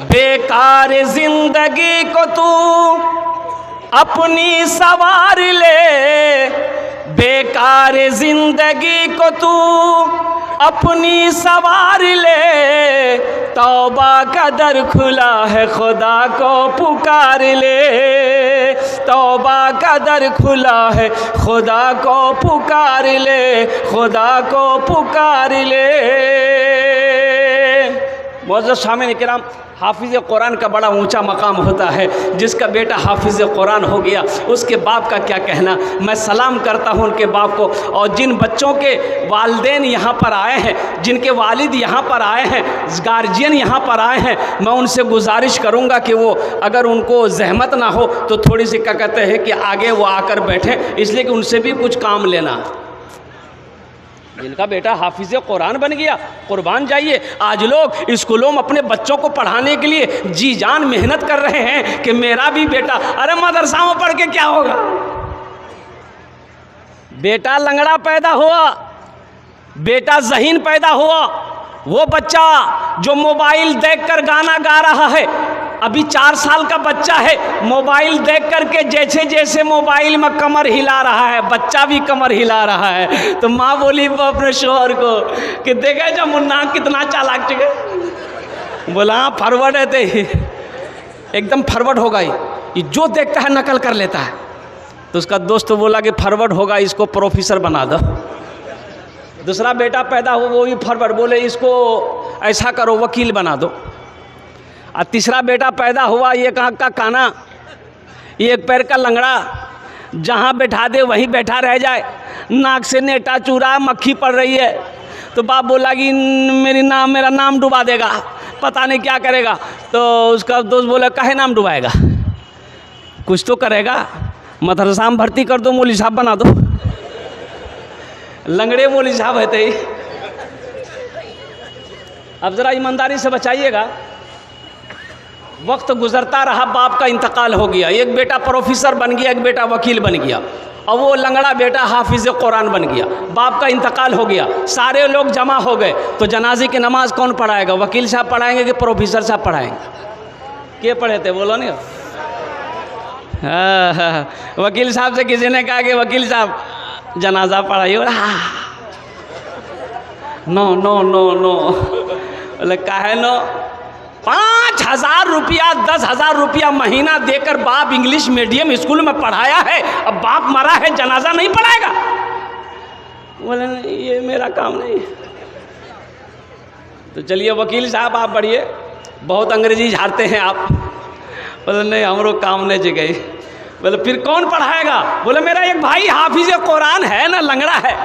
बेकार जिंदगी को तू अपनी सवार ले, बेकार जिंदगी को तू अपनी सवार ले, तौबा का दर खुला है खुदा को पुकार ले, तौबा का दर खुला है खुदा को पुकार ले, खुदा को पुकार ले। मुअज़्ज़ज़ शामिन किराम, हाफिज़ कुरान का बड़ा ऊंचा मकाम होता है। जिसका बेटा हाफिज़ कुरान हो गया उसके बाप का क्या कहना। मैं सलाम करता हूं उनके बाप को, और जिन बच्चों के वालिदैन यहाँ पर आए हैं, जिनके वालिद यहाँ पर आए हैं, गार्जियन यहाँ पर आए हैं, मैं उनसे गुजारिश करूँगा कि वो अगर उनको जहमत ना हो तो थोड़ी सी क्या कहते हैं कि आगे वो आकर बैठें, इसलिए कि उनसे भी कुछ काम लेना। जिनका बेटा हाफिज़ कुरान बन गया, कुर्बान जाइए। आज लोग स्कूलों में अपने बच्चों को पढ़ाने के लिए जी जान मेहनत कर रहे हैं कि मेरा भी बेटा, अरे मदरसा में पढ़ के क्या होगा। बेटा लंगड़ा पैदा हुआ, बेटा ज़हीन पैदा हुआ, वो बच्चा जो मोबाइल देखकर गाना गा रहा है, अभी 4 साल का बच्चा है, मोबाइल देख करके जैसे जैसे मोबाइल में कमर हिला रहा है, बच्चा भी कमर हिला रहा है। तो माँ बोली अपने शोहर को कि देखे जब मुन्ना कितना चालाक चुके। बोला हाँ फॉरवर्ड है, तो एकदम फॉरवर्ड होगा, ये जो देखता है नकल कर लेता है। तो उसका दोस्त बोला कि फॉरवर्ड होगा, इसको प्रोफेसर बना दो। दूसरा बेटा पैदा हुआ, वो भी फॉरवर्ड, बोले इसको ऐसा करो वकील बना दो। और तीसरा बेटा पैदा हुआ, एक आँख का काना, एक पैर का लंगड़ा, जहाँ बैठा दे वहीं बैठा रह जाए, नाक से नेटा चूरा, मक्खी पड़ रही है। तो बाप बोला कि मेरा नाम डुबा देगा, पता नहीं क्या करेगा। तो उसका दोस्त बोला काहे नाम डुबाएगा, कुछ तो करेगा, मदरसा में भर्ती कर दो, मौलवी साहब बना दो। लंगड़े मौलवी साहब है। ही अब ज़रा ईमानदारी से बचाइएगा। वक्त गुजरता रहा, बाप का इंतकाल हो गया, एक बेटा प्रोफेसर बन गया, एक बेटा वकील बन गया, और वो लंगड़ा बेटा हाफिज़ कुरान बन गया। बाप का इंतकाल हो गया, सारे लोग जमा हो गए, तो जनाजे की नमाज कौन पढ़ाएगा? वकील साहब पढ़ाएंगे कि प्रोफेसर साहब पढ़ाएंगे? के पढ़े थे बोलो नहीं। वकील साहब से किसी ने कहा कि वकील साहब जनाजा पढ़ाइए, नो नो नो नो। बोले काहे नो? 5,000 रुपया 10,000 रुपया महीना देकर बाप इंग्लिश मीडियम स्कूल में पढ़ाया है, अब बाप मरा है, जनाजा नहीं पढ़ाएगा? बोले नहीं ये मेरा काम नहीं। तो चलिए वकील साहब आप बढ़िए, बहुत अंग्रेजी झाड़ते हैं आप। बोले नहीं हमरो काम नहीं जगह। बोले फिर कौन पढ़ाएगा? बोले मेरा एक भाई हाफिज़ कुरान है ना, लंगड़ा है,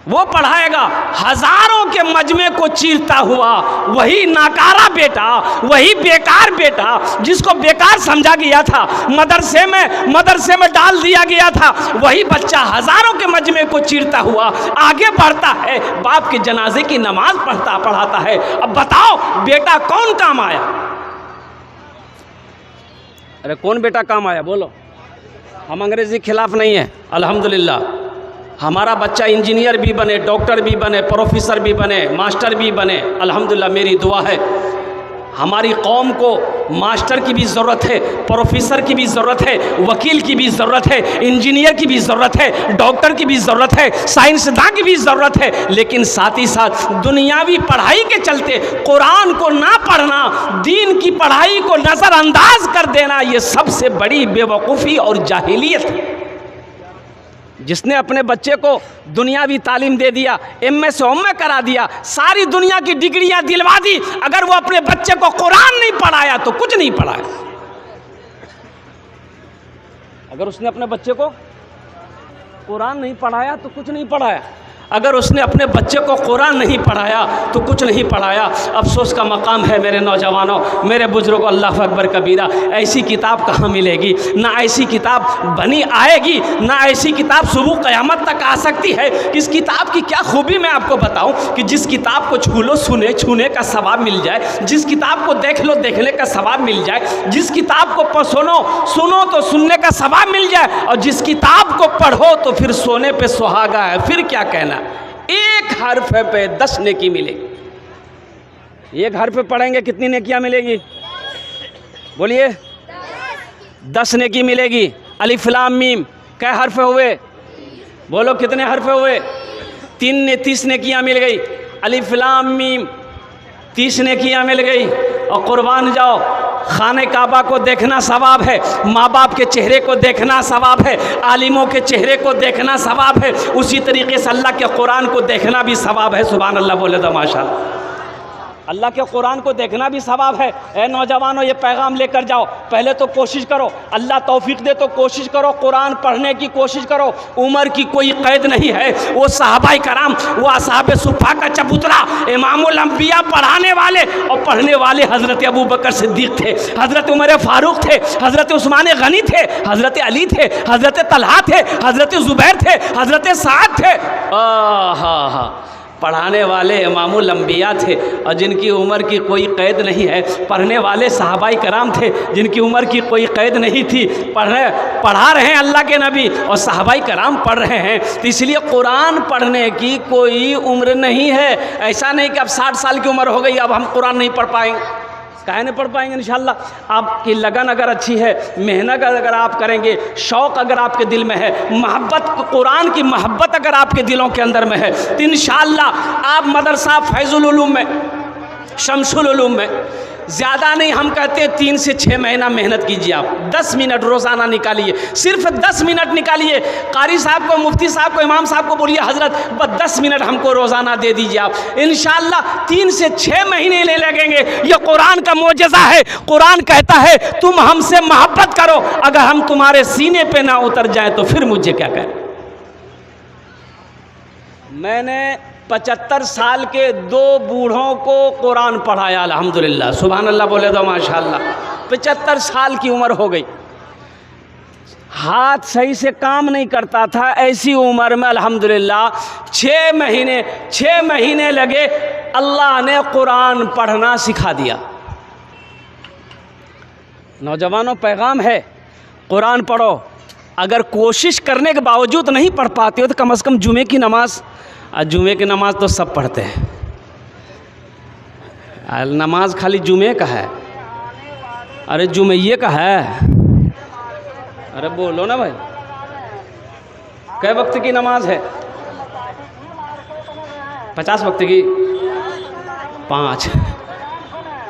वो पढ़ाएगा। हजारों के मजमे को चीरता हुआ वही नाकारा बेटा, वही बेकार बेटा जिसको बेकार समझा गया था, मदरसे में डाल दिया गया था, वही बच्चा हजारों के मजमे को चीरता हुआ आगे बढ़ता है, बाप के जनाजे की नमाज पढ़ाता है। अब बताओ बेटा कौन काम आया? अरे कौन बेटा काम आया बोलो? हम अंग्रेजी के खिलाफ नहीं है, अल्हम्दुलिल्लाह। हमारा बच्चा इंजीनियर भी बने, डॉक्टर भी बने, प्रोफेसर भी बने, मास्टर भी बने, अल्हम्दुलिल्लाह। मेरी दुआ है हमारी कौम को मास्टर की भी ज़रूरत है, प्रोफेसर की भी ज़रूरत है, वकील की भी ज़रूरत है, इंजीनियर की भी ज़रूरत है, डॉक्टर की भी ज़रूरत है, साइंसदान की भी ज़रूरत है। लेकिन साथ ही साथ दुनियावी पढ़ाई के चलते कुरान को ना पढ़ना, दीन की पढ़ाई को नज़रअंदाज कर देना, ये सबसे बड़ी बेवकूफ़ी और जाहिलियत है। जिसने अपने बच्चे को दुनियावी तालीम दे दिया, एमए से एमए करा दिया, सारी दुनिया की डिग्रियां दिलवा दी, अगर वो अपने बच्चे को कुरान नहीं पढ़ाया तो कुछ नहीं पढ़ाया। अगर उसने अपने बच्चे को कुरान नहीं पढ़ाया तो कुछ नहीं पढ़ाया, अगर उसने अपने बच्चे को कुरान नहीं पढ़ाया तो कुछ नहीं पढ़ाया। अफसोस का मकाम है मेरे नौजवानों, मेरे बुजुर्गों, अल्लाह अकबर कबीरा। ऐसी किताब कहाँ मिलेगी? ना ऐसी किताब बनी आएगी, ना ऐसी किताब सुबह क़यामत तक आ सकती है। इस किताब की क्या खूबी मैं आपको बताऊं कि जिस किताब को छू लो छूने का सवाब मिल जाए, जिस किताब को देख लो देखने का सवाब मिल जाए, जिस किताब को सुनो तो सुनने का सवाब मिल जाए, और जिस किताब को पढ़ो तो फिर सोने पे सुहागा है। फिर क्या कहना, एक हर्फ पे 10 नेकी मिलेगी। ये घर पे पढ़ेंगे कितनी नेकियां मिलेगी? बोलिए 10 नेकी मिलेगी। अलिफ लाम मीम कै हर्फ हुए? बोलो कितने हर्फ हुए? 30 नेकियां मिल गई। अलिफ लाम मीम 30 नेकियां मिल गई। और कुर्बान जाओ, खाने काबा को देखना सवाब है, माँ बाप के चेहरे को देखना सवाब है, आलिमों के चेहरे को देखना सवाब है, उसी तरीके से अल्लाह के कुरान को देखना भी सवाब है। सुभान अल्लाह बोले तो माशाअल्लाह। अल्लाह के कुरान को देखना भी सवाब है। ए नौजवानों, ये पैगाम लेकर जाओ। पहले तो कोशिश करो, अल्लाह तौफीक दे तो कोशिश करो, कुरान पढ़ने की कोशिश करो। उम्र की कोई कैद नहीं है। वो सहाबाए कराम, वो असहाबे सुफ़ा का चबूतरा, इमामुल अंबिया पढ़ाने वाले और पढ़ने वाले हज़रत अबू बकर सिद्दीक़ थे, हज़रत उमर फ़ारूक थे, हज़रत उस्मान गनी थे, हज़रत अली थे, हज़रत तलहा थे, हज़रत ज़ुबैर थे, हज़रत साद थे। हाँ, पढ़ाने वाले इमामुल अंबिया थे और जिनकी उम्र की कोई कैद नहीं है। पढ़ने वाले सहाबाए कराम थे जिनकी उम्र की कोई कैद नहीं थी। पढ़ा रहे हैं अल्लाह के नबी और सहाबाए कराम पढ़ रहे हैं। तो इसलिए कुरान पढ़ने की कोई उम्र नहीं है। ऐसा नहीं कि अब 60 साल की उम्र हो गई अब हम कुरान नहीं पढ़ पाएंगे। काहे नहीं पढ़ पाएंगे? इंशाअल्लाह आपकी लगन अगर अच्छी है, मेहनत अगर आप करेंगे, शौक़ अगर आपके दिल में है, मोहब्बत, कुरान की मोहब्बत अगर आपके दिलों के अंदर में है, तो इंशाअल्लाह आप मदरसा फैज़ुल उलूम में, शमसुल उलूम में ज़्यादा नहीं, हम कहते हैं 3 से 6 महीना मेहनत कीजिए। आप 10 मिनट रोज़ाना निकालिए, सिर्फ 10 मिनट निकालिए। कारी साहब को, मुफ्ती साहब को, इमाम साहब को बोलिए हज़रत बस 10 मिनट हमको रोज़ाना दे दीजिए आप। इंशाअल्लाह 3 से 6 महीने ले लगेंगे। ये कुरान का मोजज़ा है। कुरान कहता है तुम हमसे मोहब्बत करो, अगर हम तुम्हारे सीने पे ना उतर जाए तो फिर मुझे क्या करें। मैंने 75 साल के 2 बूढ़ों को कुरान पढ़ाया, अल्हम्दुलिल्लाह। सुभान अल्लाह बोले तो माशाअल्लाह। 75 साल की उम्र हो गई, हाथ सही से काम नहीं करता था। ऐसी उम्र में अल्हम्दुलिल्लाह 6 महीने लगे, अल्लाह ने कुरान पढ़ना सिखा दिया। नौजवानों, पैगाम है कुरान पढ़ो। अगर कोशिश करने के बावजूद नहीं पढ़ पाते हो तो कम से कम जुमे की नमाज़, जुमे की नमाज़ तो सब पढ़ते हैं, नमाज खाली जुमे का है। अरे जुमैये का है। अरे बोलो ना भाई, कै वक्त की नमाज है? 50 वक्त की 5।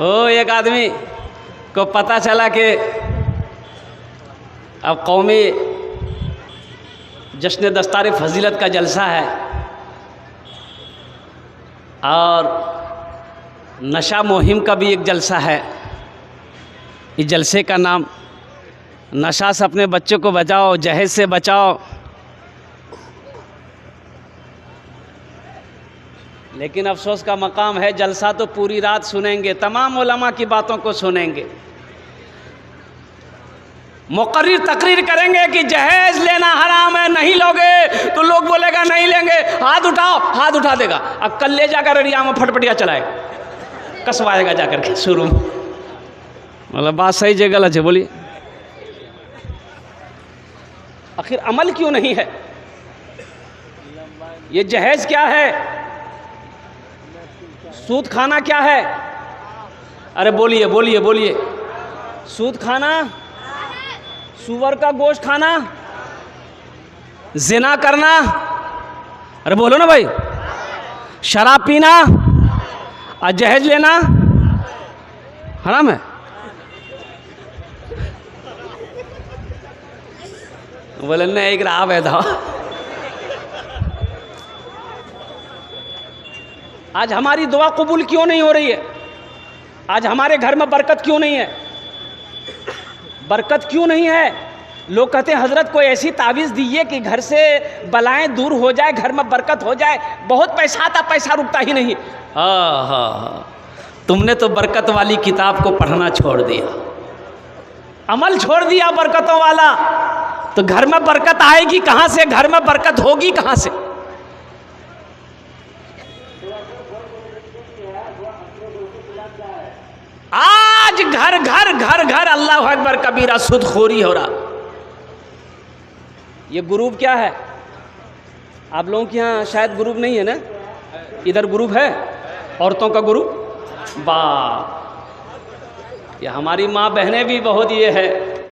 ओ एक आदमी को पता चला कि अब कौमी जश्न दस्तार फजीलत का जलसा है और नशा मुहिम का भी एक जलसा है। इस जलसे का नाम नशा से अपने बच्चों को बचाओ, जहज से बचाओ। लेकिन अफसोस का मकाम है, जलसा तो पूरी रात सुनेंगे, तमाम उलमा की बातों को सुनेंगे, मुकर्रिर तकरीर करेंगे कि जहेज लेना हराम है, नहीं लोगे तो लोग बोलेगा नहीं लेंगे, हाथ उठाओ, हाथ उठा देगा। अब कल ले जाकर रिया में फटफटिया चलाएगा, कसवाएगा जाकर के शुरू में। मतलब बात सही है गलत है? बोलिए। आखिर अमल क्यों नहीं है? ये जहेज क्या है? सूद खाना क्या है? अरे बोलिए बोलिए बोलिए। सूद खाना, सुअर का गोश्त खाना, जिना करना, अरे बोलो ना भाई, शराब पीना और जहेज लेना हराम है। बोले नहीं, एक राह है था। आज हमारी दुआ कबूल क्यों नहीं हो रही है? आज हमारे घर में बरकत क्यों नहीं है? बरकत क्यों नहीं है? लोग कहते हैं हज़रत कोई ऐसी तावीज़ दीजिए कि घर से बलाएं दूर हो जाए, घर में बरकत हो जाए। बहुत पैसा आता, पैसा रुकता ही नहीं। हाँ, तुमने तो बरकत वाली किताब को पढ़ना छोड़ दिया, अमल छोड़ दिया बरकतों वाला, तो घर में बरकत आएगी कहाँ से? घर में बरकत होगी कहाँ से? आज घर घर घर घर अल्लाह अकबर कबीरा सुदखोरी हो रहा। ये ग्रुप क्या है? आप लोगों के यहाँ शायद ग्रुप नहीं है ना? इधर ग्रुप है, औरतों का ग्रुप, बाप, ये हमारी माँ बहनें भी बहुत ये है।